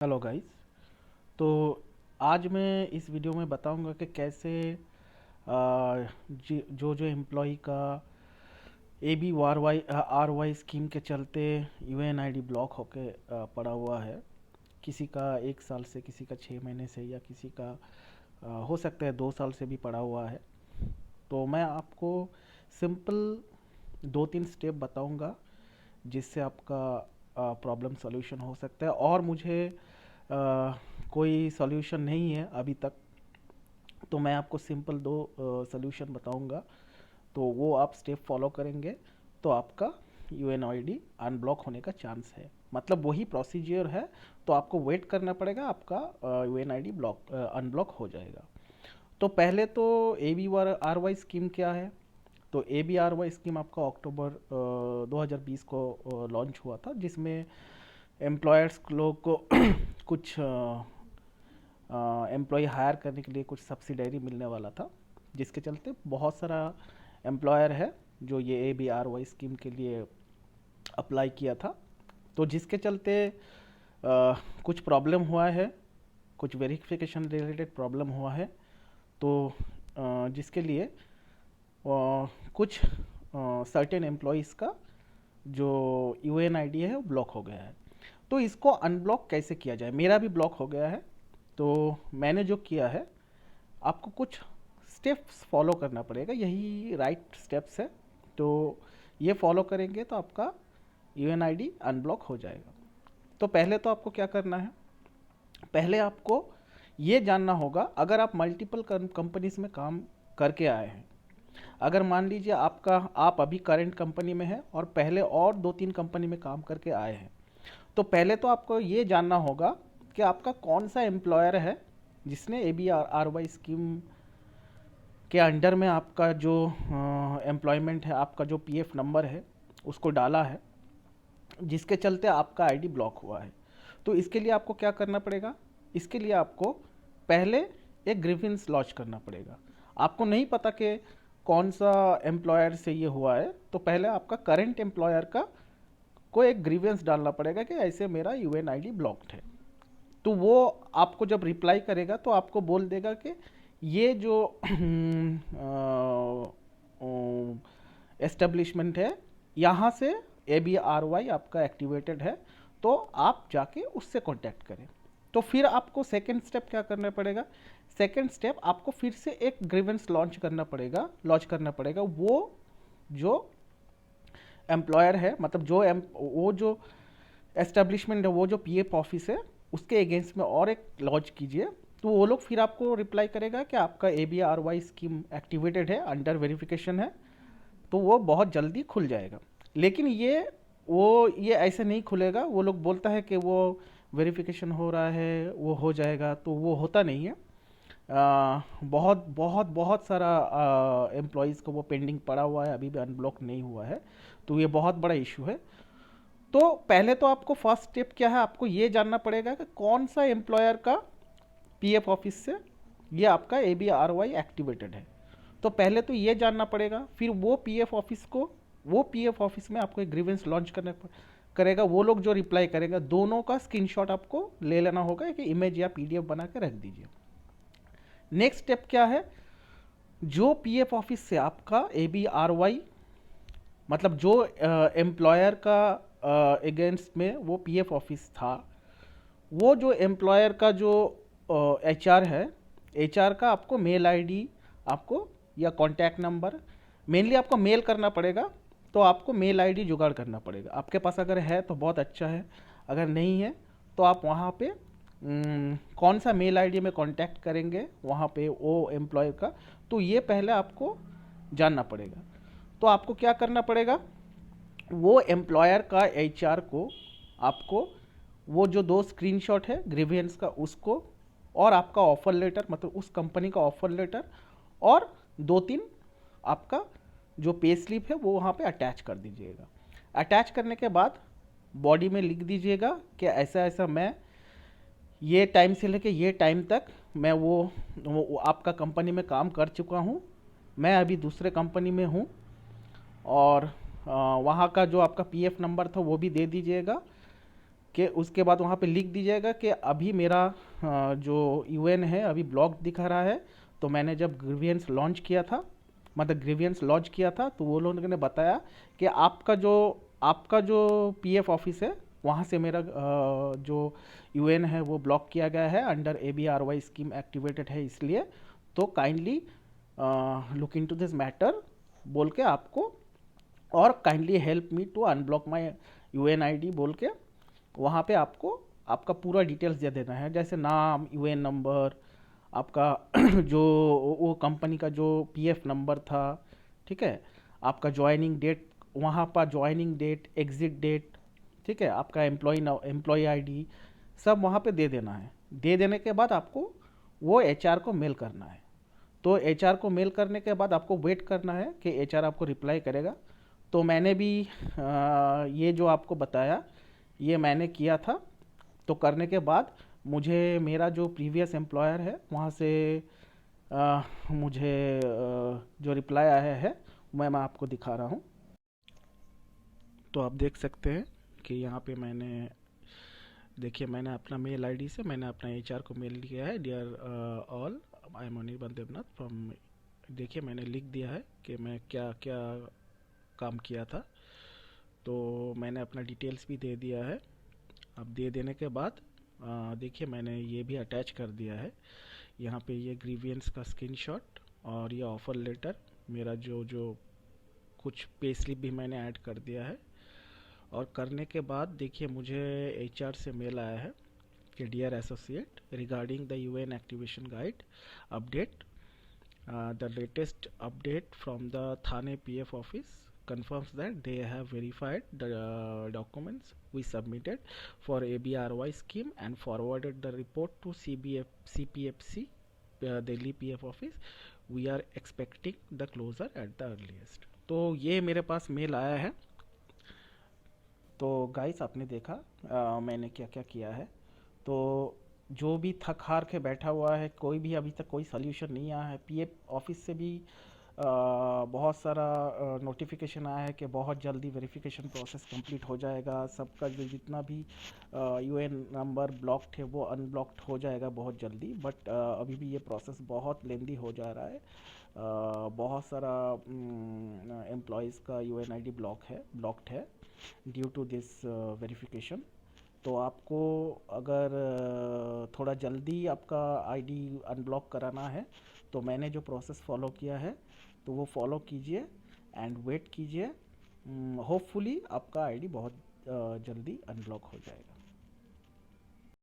Hello guys. तो आज मैं इस वीडियो में बताऊंगा कि कैसे जो जो एम्प्लॉय का ABRY स्कीम के चलते UNID ब्लॉक होके पड़ा हुआ है। किसी का 1 साल से, किसी का 6 महीने से, या किसी का हो सकता है 2 साल से भी पड़ा हुआ है। तो मैं आपको सिंपल 2-3 स्टेप बताऊंगा जिससे आपका प्रॉब्लम सॉल्यूशन हो सकता है। और मुझे कोई सॉल्यूशन नहीं है अभी तक, तो मैं आपको सिंपल दो सॉल्यूशन बताऊंगा। तो वो आप स्टेप फॉलो करेंगे तो आपका UNID अनब्लॉक होने का चांस है। मतलब वही प्रोसीजर है, तो आपको वेट करना पड़ेगा, आपका UNID ब्लॉक अनब्लॉक हो जाएगा। तो पहले तो ABRY स्कीम क्या है। तो ABRY स्कीम आपका अक्टूबर 2020 को लॉन्च हुआ था, जिसमें एम्प्लॉयर्स लोग को कुछ एम्प्लॉय हायर करने के लिए कुछ सब्सिडरी मिलने वाला था, जिसके चलते बहुत सारा एम्प्लॉयर है जो ये ABRY स्कीम के लिए अप्लाई किया था। तो जिसके चलते कुछ प्रॉब्लम हुआ है, कुछ वेरिफिकेशन रिलेटेड प्रॉब्लम हुआ है। तो जिसके लिए कुछ सर्टेन एम्प्लॉयज़ का जो UNID है वो ब्लॉक हो गया है। तो इसको अनब्लॉक कैसे किया जाए। मेरा भी ब्लॉक हो गया है। तो मैंने जो किया है, आपको कुछ स्टेप्स फॉलो करना पड़ेगा, यही राइट स्टेप्स है। तो ये फॉलो करेंगे तो आपका UNID अनब्लॉक हो जाएगा। तो पहले तो आपको क्या करना है, पहले आपको ये जानना होगा, अगर आप मल्टीपल कंपनीज में काम करके आए हैं, अगर मान लीजिए आप अभी करंट कंपनी में हैं और पहले और 2-3 कंपनी में काम करके आए हैं, तो पहले तो आपको ये जानना होगा कि आपका कौन सा एम्प्लॉयर है जिसने ABRY स्कीम के अंडर में आपका जो एम्प्लॉयमेंट है, आपका जो PF नंबर है उसको डाला है, जिसके चलते आपका ID ब्लॉक हुआ है। तो इसके लिए आपको क्या करना पड़ेगा, इसके लिए आपको पहले एक ग्रीवेंस लॉन्च करना पड़ेगा। आपको नहीं पता कि कौन सा एम्प्लॉयर से ये हुआ है, तो पहले आपका करंट एम्प्लॉयर का को एक ग्रीवेंस डालना पड़ेगा कि ऐसे मेरा UNID ब्लॉक्ड है। तो वो आपको जब रिप्लाई करेगा तो आपको बोल देगा कि ये जो एस्टेब्लिशमेंट है, यहाँ से ABRY आपका एक्टिवेटेड है, तो आप जाके उससे कांटेक्ट करें। तो फिर आपको सेकंड स्टेप क्या करना पड़ेगा, सेकंड स्टेप आपको फिर से एक ग्रीवेंस लॉन्च करना पड़ेगा। वो जो एम्प्लॉयर है, मतलब वो जो एस्टेब्लिशमेंट है, वो जो PF ऑफिस है, उसके अगेंस्ट में और एक लॉन्च कीजिए। तो वो लोग फिर आपको रिप्लाई करेगा कि आपका ABRY स्कीम एक्टिवेटेड है, अंडर वेरिफिकेशन है। तो वो बहुत जल्दी खुल जाएगा। लेकिन ये ऐसे नहीं खुलेगा। वो लोग बोलता है कि वो वेरिफिकेशन हो रहा है, वो हो जाएगा, तो वो होता नहीं है। बहुत बहुत बहुत सारा एम्प्लॉयज़ को वो पेंडिंग पड़ा हुआ है, अभी भी अनब्लॉक नहीं हुआ है। तो ये बहुत बड़ा इशू है। तो पहले तो आपको फर्स्ट स्टेप क्या है, आपको ये जानना पड़ेगा कि कौन सा एम्प्लॉयर का PF ऑफिस से ये आपका ABRY एक्टिवेटेड है। तो पहले तो ये जानना पड़ेगा, फिर वो PF ऑफिस में आपको एक ग्रीवेंस लॉन्च करेगा। वो लोग जो रिप्लाई करेगा, दोनों का स्क्रीनशॉट आपको ले लेना होगा, कि इमेज या PDF बना के रख दीजिए। नेक्स्ट स्टेप क्या है, जो PF ऑफिस से आपका ABRY, मतलब जो एम्प्लॉयर का अगेंस्ट में वो PF ऑफिस था, वो जो एम्प्लॉयर का जो HR है, HR का आपको मेल ID, आपको या कॉन्टैक्ट नंबर, मेनली आपको मेल करना पड़ेगा। तो आपको मेल ID जुगाड़ करना पड़ेगा। आपके पास अगर है तो बहुत अच्छा है, अगर नहीं है तो आप वहाँ पे कौन सा मेल ID में कांटेक्ट करेंगे वहाँ पे वो एम्प्लॉय का, तो ये पहले आपको जानना पड़ेगा। तो आपको क्या करना पड़ेगा, वो एम्प्लॉयर का HR को आपको वो जो 2 स्क्रीनशॉट है ग्रीवियंस का, उसको, और आपका ऑफर लेटर, मतलब उस कंपनी का ऑफर लेटर, और 2-3 आपका जो पे स्लिप है वो वहाँ पे अटैच कर दीजिएगा। अटैच करने के बाद बॉडी में लिख दीजिएगा कि ऐसा ऐसा मैं ये टाइम से लेके ये टाइम तक मैं वो आपका कंपनी में काम कर चुका हूँ, मैं अभी दूसरे कंपनी में हूँ। और वहाँ का जो आपका PF नंबर था वो भी दे दीजिएगा। कि उसके बाद वहाँ पे लिख दीजिएगा कि अभी मेरा जो यूएन है अभी ब्लॉक दिखा रहा है। तो मैंने जब ग्रीवियंस लॉन्च किया था, मतलब ग्रीवियंस लॉन्च किया था, तो वो लोगों ने बताया कि आपका जो पीएफ ऑफिस है वहाँ से मेरा जो यूएन है वो ब्लॉक किया गया है, अंडर एबीआरवाई स्कीम एक्टिवेटेड है इसलिए। तो kindly look into this matter बोल के आपको, और kindly help me to unblock my UN ID बोल के वहाँ पे आपको आपका पूरा डिटेल्स दे देना है, जैसे नाम, यूएन नंबर, आपका जो वो कंपनी का जो पीएफ नंबर था, ठीक है, आपका ज्वाइनिंग डेट, वहाँ पर ज्वाइनिंग डेट, एग्जिट डेट, ठीक है, आपका एम्प्लॉय आईडी, सब वहाँ पे दे देना है। दे देने के बाद आपको वो एचआर को मेल करना है। तो एचआर को मेल करने के बाद आपको वेट करना है कि एचआर आपको रिप्लाई करेगा। तो मैंने भी ये जो आपको बताया ये मैंने किया था। तो करने के बाद मुझे मेरा जो प्रीवियस एम्प्लॉयर है वहाँ से मुझे जो रिप्लाई आया है मैं आपको दिखा रहा हूँ। तो आप देख सकते हैं कि यहाँ पे मैंने, देखिए मैंने अपना मेल आईडी से मैंने अपना एचआर को मेल किया है, dear all, I am Anirban Debnath from, देखिए मैंने लिख दिया है कि मैं क्या क्या काम किया था। तो मैंने अपना डिटेल्स भी दे दिया है। अब दे देने के बाद देखिए मैंने ये भी अटैच कर दिया है यहाँ पे, ये ग्रीवियंस का स्क्रीनशॉट और ये ऑफ़र लेटर, मेरा जो जो कुछ पे स्लिप भी मैंने ऐड कर दिया है। और करने के बाद देखिए मुझे एचआर से मेल आया है कि dear associate, regarding the UN activation guide update, the latest update from the Thane PF office confirms that they have verified the documents we submitted for ABRY scheme and forwarded the report to CPFC Delhi PF office. We are expecting the closure at the earliest. तो ये मेरे पास mail आया है। तो guys आपने देखा मैंने क्या क्या किया है। तो जो भी थक हार के बैठा हुआ है, कोई भी अभी तक कोई सोल्यूशन नहीं आया है, पीएफ ऑफिस से भी बहुत सारा नोटिफिकेशन आया है कि बहुत जल्दी वेरिफिकेशन प्रोसेस कंप्लीट हो जाएगा, सबका जो जितना भी यूएन नंबर ब्लॉक्ड है वो अनब्लॉक्ड हो जाएगा बहुत जल्दी। बट अभी भी ये प्रोसेस बहुत लेंदी हो जा रहा है। बहुत सारा एम्प्लॉयज़ का यूएन आईडी ब्लॉक्ड है ड्यू टू दिस वेरिफिकेशन। तो आपको अगर थोड़ा जल्दी आपका आईडी अनब्लॉक कराना है तो मैंने जो प्रोसेस फॉलो किया है तो वो फॉलो कीजिए एंड वेट कीजिए। होपफुली आपका आईडी बहुत जल्दी अनब्लॉक हो जाएगा।